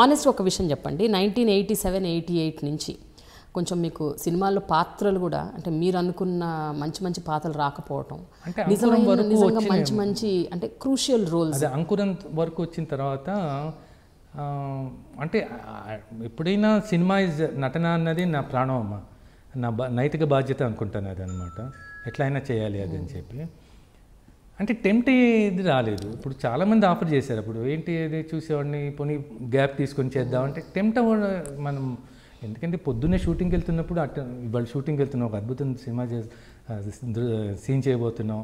Honest ఒక విషయం చెప్పండి, 1987-88 నుంచి కొంచెం మీకు సినిమాల్లో పాత్రలు కూడా అంటే మీరు అనుకున్న మంచి మంచి పాత్రలు రాకపోవటం, నిజంగా మంచి మంచి అంటే క్రూషియల్ రోల్స్. అదే అంకురం వరకు వచ్చిన తర్వాత అంటే ఎప్పుడైనా సినిమా ఇస్ నటన అన్నది నా ప్రాణం అమ్మ, నా నైతిక బాధ్యత అనుకుంటాను అది అనమాట. ఎట్లయినా చేయాలి అది అని చెప్పి అంటే టెంప్ట్ ఇది రాలేదు. ఇప్పుడు చాలామంది ఆఫర్ చేశారు, అప్పుడు ఏంటి అది చూసేవాడిని పోనీ గ్యాప్ తీసుకొని చేద్దామంటే టెంప్ట్ మనం, ఎందుకంటే పొద్దున్నే షూటింగ్కి వెళ్తున్నప్పుడు ఇవాళ షూటింగ్కి వెళ్తున్నాం, ఒక అద్భుతం సినిమా సీన్ చేయబోతున్నాం,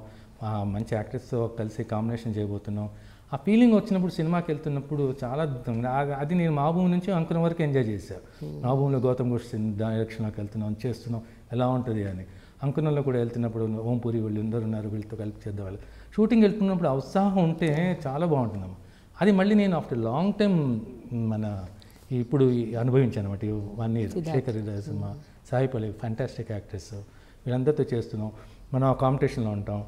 మంచి యాక్టర్స్తో కలిసి కాంబినేషన్ చేయబోతున్నాం, ఆ ఫీలింగ్ వచ్చినప్పుడు సినిమాకి వెళ్తున్నప్పుడు చాలా అద్భుతంగా అది నేను మా భూమి నుంచి అంకురం వరకు ఎంజాయ్ చేశాను. మా భూమిలో గౌతమ్ ఘోష్ డైరెక్షన్లోకి వెళ్తున్నాం, చేస్తున్నాం, ఎలా ఉంటుంది అని. అంకురంలో కూడా వెళ్తున్నప్పుడు ఓంపూరి వీళ్ళు అందరూ ఉన్నారు, వీళ్ళతో కలిపి చేద్దాం వాళ్ళు. షూటింగ్ వెళ్తున్నప్పుడు ఆ ఉత్సాహం ఉంటే చాలా బాగుంటుందమ్మా. అది మళ్ళీ నేను ఆఫ్టర్ లాంగ్ టైం మన ఇప్పుడు అనుభవించాను అనమాట. 1 year Shekhar cinema, Sai Pallavi fantastic actors, వీళ్ళందరితో చేస్తున్నాం. మనం ఆ కాంపిటీషన్లో ఉంటాం,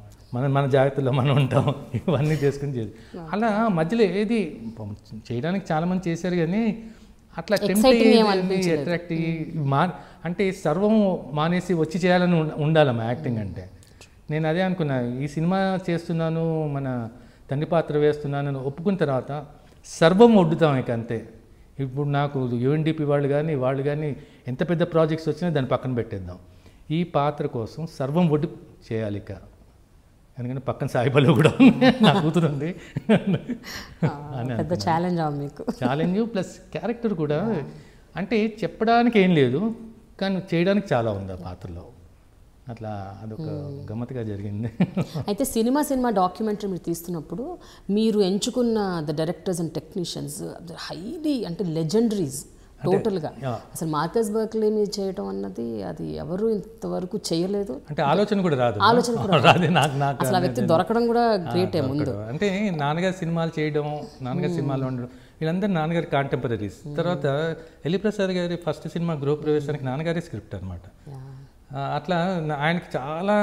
మన జాగ్రత్తలో మనం ఉంటాం, ఇవన్నీ చేసుకుని అలా మధ్యలో ఏది చేయడానికి చాలామంది చేశారు కానీ అట్లా అట్రాక్ట్ అంటే సర్వం మానేసి వచ్చి చేయాలని ఉండాలమ్మా యాక్టింగ్ అంటే. నేను అదే అనుకున్నా, ఈ సినిమా చేస్తున్నాను, మన తండ్రి పాత్ర వేస్తున్నాను ఒప్పుకున్న తర్వాత సర్వం వడ్డుతాం ఇక అంతే. ఇప్పుడు నాకు UNDP వాళ్ళు కానీ ఎంత పెద్ద ప్రాజెక్ట్స్ వచ్చినా దాన్ని పక్కన పెట్టేద్దాం, ఈ పాత్ర కోసం సర్వం వడ్డు చేయాలి ఇక. ఎందుకంటే పక్కన సాయిబాలో కూడా నా కూతురు ఉంది, పెద్ద ఛాలెంజ్ ప్లస్ క్యారెక్టర్ కూడా. అంటే చెప్పడానికి ఏం లేదు కానీ చేయడానికి చాలా ఉంది ఆ పాత్రలో. అట్లా అదొక గమ్మత్తుగా జరిగింది. అయితే సినిమా డాక్యుమెంటరీ మీరు తీస్తున్నప్పుడు మీరు ఎంచుకున్న the directors and technicians highly అంటే లెజెండరీస్ టోటల్గా. అసలు మార్కస్ బర్క్లీ మీరు చేయటం అన్నది అది ఎవరు ఇంతవరకు చేయలేదు. అంటే ఆలోచన కూడా రాదు అసలు ఆ వ్యక్తి దొరకడం కూడా గ్రేటే ముందు. అంటే నాన్నగారి సినిమాలు చేయడం, నాన్నగారి సినిమాలు ఉండడం, వీళ్ళందరూ నాన్నగారి కాంటెంపరీస్. తర్వాత ఎల్లి ప్రసాద్ గారి ఫస్ట్ సినిమా గృహప్రవేశానికి నాన్నగారి స్క్రిప్ట్ అనమాట. అట్లా ఆయనకి చాలా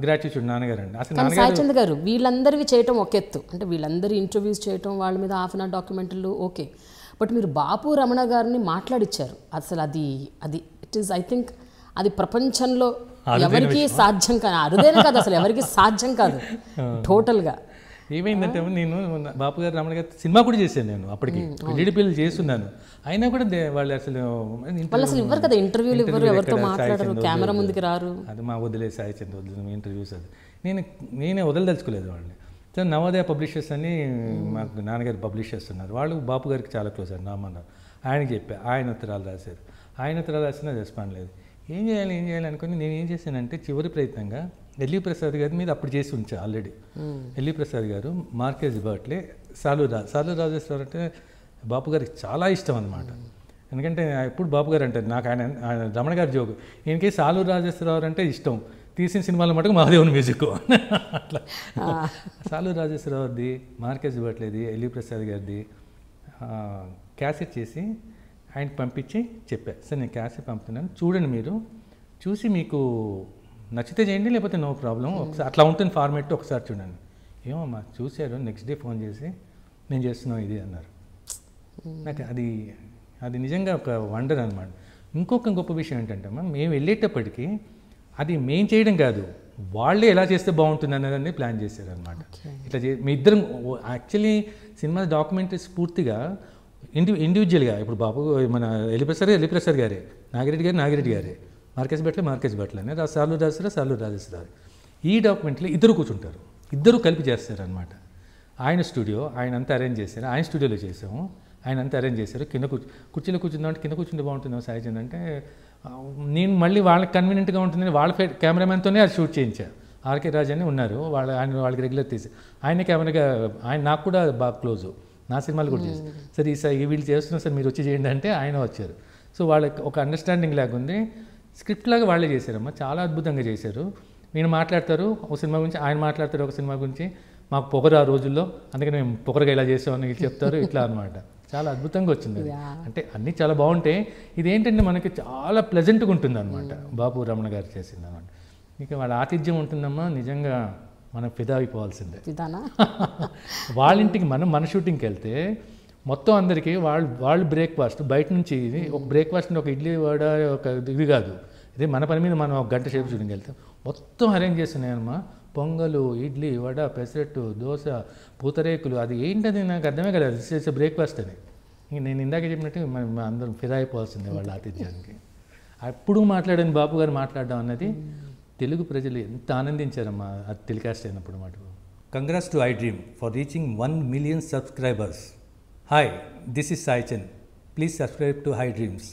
గ్రాటిట్యూడ్ నాన్నగారు అండి. అసలు సాయిచంద్ గారు వీళ్ళందరివి చేయటం ఒక ఎత్తు, అంటే వీళ్ళందరి ఇంటర్వ్యూస్ చేయటం, వాళ్ళ మీద ½ an hour డాక్యుమెంటరీలు ఓకే, బట్ మీరు బాపు రమణ గారిని మాట్లాడిచ్చారు. అసలు అది ఇట్ ఈస్ ఐ థింక్ అది ప్రపంచంలో ఎవరికి సాధ్యం కాదు, అరుదైన కాదు, అసలు ఎవరికి సాధ్యం కాదు టోటల్గా. ఏమైందంటే నేను బాపు గారు రమణ గారు సినిమా కూడా చేశాను, నేను అప్పటికి పెళ్లి పిల్లలు చేస్తున్నాను, అయినా కూడా వాళ్ళు అసలు ఇవ్వరు కదా ఇంటర్వ్యూలు, ఇవ్వరు, ఎవరితో మాట్లాడరు, కెమెరా ముందుకు రారు. అది మా వదిలే సాయిచంద్ వదిలేదు ఇంటర్వ్యూస్, అది నేనే వదలదలుచుకోలేదు వాళ్ళని. సో నవోదయ పబ్లిషర్స్ అని మాకు నాన్నగారు పబ్లిష్ చేస్తున్నారు, వాళ్ళు బాపు గారికి చాలా క్లోజ్ అండి, రామన్నారు. ఆయనకి చెప్పా, ఆయన ఉత్తరాలు రాశారు, ఆయన ఉత్తరాలు రాసినా రెస్పాండ్ లేదు. ఏం చేయాలి అనుకుని నేను ఏం చేశానంటే చివరి ప్రయత్నంగా ఎల్లి ప్రసాద్ గారి మీద అప్పుడు చేసి ఉంచా ఆల్రెడీ. ఎల్లి ప్రసాద్ గారు, మార్కేజ్ బర్ట్లే, సాలూరు రాజేశ్వరరావు అంటే బాపు గారికి చాలా ఇష్టం అనమాట. ఎందుకంటే ఎప్పుడు బాపు గారు అంటారు నాకు, ఆయన రమణ గారి జోకు, ఈయనకి సాలూరు రాజేశ్వరరావు అంటే ఇష్టం, తీసిన సినిమాల మటుకు మహాదేవుని మ్యూజిక్ అట్లా. సాలూరు రాజేశ్వరరావుది, మార్కేజ్ బర్ట్లేది, ఎల్లి ప్రసాద్ గారిది క్యాసెట్ చేసి ఆయనకి పంపించి చెప్పా, సార్ నేను క్యాసెట్ పంపుతున్నాను, చూడండి, మీరు చూసి మీకు నచ్చితే చేయండి, లేకపోతే నో ప్రాబ్లం, ఒకసారి అట్లా ఉంటుంది ఫార్మేట్, ఒకసారి చూడండి. ఏమమ్మా చూశారు, నెక్స్ట్ డే ఫోన్ చేసి నేను చేస్తున్నాం ఇది అన్నారు. నాకు అది నిజంగా ఒక వండర్ అనమాట. ఇంకొక గొప్ప విషయం ఏంటంటే మేము వెళ్ళేటప్పటికీ అది మేము చేయడం కాదు, వాళ్ళే ఎలా చేస్తే బాగుంటుంది అన్నదాన్ని ప్లాన్ చేశారనమాట. ఇట్లా మీ ఇద్దరం యాక్చువల్లీ సినిమా డాక్యుమెంటరీస్ పూర్తిగా ఇండివిజువల్గా, ఇప్పుడు బాబు మన ఎల్లిప్రసాద్ గారే, నాగిరెడ్డి గారే, మార్కేజ్ బట్ల అని, సాలూరు రాజేశ్వరరావు. ఈ డాక్యుమెంట్లో ఇద్దరు కూర్చుంటారు, ఇద్దరు కలిపి చేస్తారనమాట. ఆయన స్టూడియో ఆయన అంతా అరేంజ్ చేశారు, ఆయన స్టూడియోలో చేసాము, ఆయన అంతా అరేంజ్ చేశారు. కింద కుర్చీలో కూర్చుందామంటే కింద కూర్చుంటే బాగుంటుందో సాయిచంద్ అంటే, నేను మళ్ళీ వాళ్ళకి కన్వీనియంట్గా ఉంటుందని వాళ్ళ కెమెరామెన్తోనే అది షూట్ చేయించాను. ఆర్కే రాజ్ అని ఉన్నారు, వాళ్ళకి రెగ్యులర్ తీసి ఆయనే కెమెరాగా, ఆయన నాకు కూడా బాగా క్లోజు, నా సినిమాలు కూడా చేశారు. సరే ఈసారి వీళ్ళు చేస్తున్నారు సార్, మీరు వచ్చి చేయండి అంటే ఆయన వచ్చారు. సో వాళ్ళకి ఒక అండర్స్టాండింగ్ లాగా ఉంది, స్క్రిప్ట్ లాగా వాళ్ళే చేశారమ్మా, చాలా అద్భుతంగా చేశారు. నేను మాట్లాడతారు ఒక సినిమా గురించి, ఆయన మాట్లాడతారు ఒక సినిమా గురించి, మాకు పొగరు ఆ రోజుల్లో, అందుకని మేము పొగరుగా ఇలా చేసామని చెప్తారు, ఇట్లా అనమాట. చాలా అద్భుతంగా వచ్చింది అది. అంటే అన్నీ చాలా బాగుంటాయి. ఇదేంటంటే మనకి చాలా ప్లెజెంట్గా ఉంటుంది అనమాట బాపు రమణ గారు చేసింది అనమాట. ఇక వాళ్ళ ఆతిథ్యం ఉంటుందమ్మా, నిజంగా మనం ఫిదా అయిపోవాల్సిందే. వాళ్ళ ఇంటికి మన షూటింగ్కి వెళ్తే మొత్తం అందరికీ వాళ్ళు బ్రేక్ఫాస్ట్ బయట నుంచి, ఒక బ్రేక్ఫాస్ట్ ఒక ఇడ్లీ వడ ఒక ఇది కాదు, ఇదే మన పని మీద మనం ఒక గంట సేపు షూటింగ్కి వెళ్తాం, మొత్తం అరేంజ్ చేస్తున్నాయమ్మా. పొంగలు, ఇడ్లీ, వడ, పెసరట్టు, దోశ, పూతరేకులు, అది ఏంటది నాకు అర్థమే కదా, దిస్ ఇస్ బ్రేక్ఫాస్ట్ అని. ఇంక నేను ఇందాక చెప్పినట్టు మనం అందరం ఫిదా అయిపోవాల్సిందే వాళ్ళ ఆతిథ్యానికి. అప్పుడు మాట్లాడని బాపు గారు మాట్లాడడం అన్నది తెలుగు ప్రజలు ఎంత ఆనందించారమ్మా అది టెలికాస్ట్ అయినప్పుడు మాట. Congrats to iDream for reaching 1 million subscribers. Hi, this is Sai Chen. Please subscribe to iDreams.